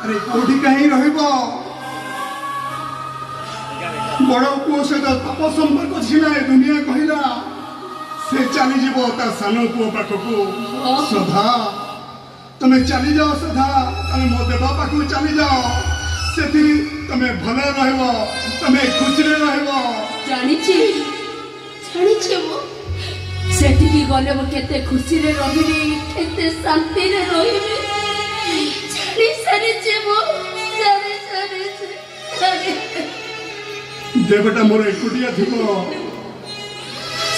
अरे कोठी कहीं रहबो बड़ पुओ सहित तप संपर्क छिला दुनिया कहला से चली जीवो ता सानो पुओ पाखकू सदा तमे चली जाओ सदा तमे मो देवा पाखकू चली जाओ से तमे भले रहबो तमे खुशी रे रहबो जानिछि मो सेठी गले मो केते खुशी रे रहिबी केते शांति रे रहिबी जानि सारिछि मो जानि सारिछि देवटा मोर एकुटिया थिबो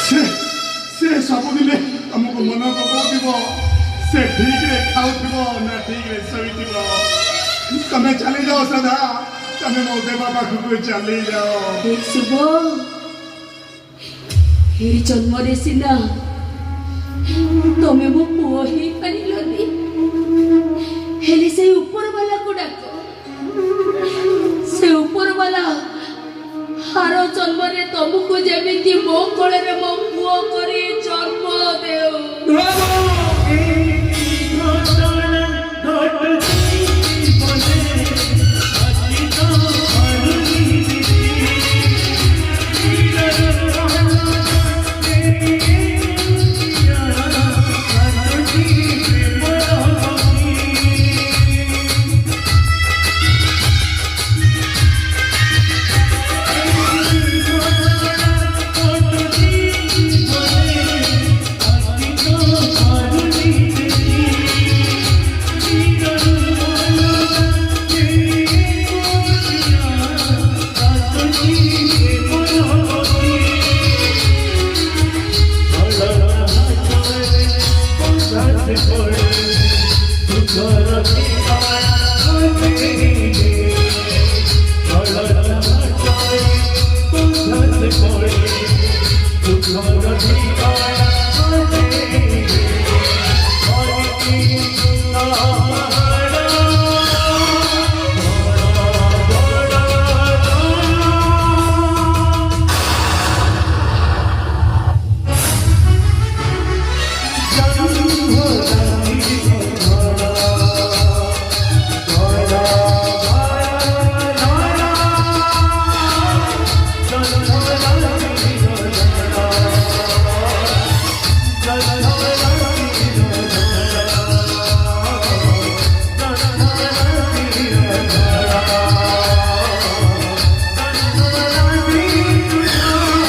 से सबुदिने तुमको मन पकाउथिबो से ठीक रे खाउथिबो ना ठीक रे सोइथिबो तमे चली जाओ सदा तमे मो देवा पाखकू चली जाओ शुभ हे जन्म रे सिना तमे मो पुओ ही पारिलनी हेले से ऊपर वाला को डाको से ऊपर वाला हार जन्म रे तुमको जेमिति मो कोले रे मो पुओ करी जन्म देओ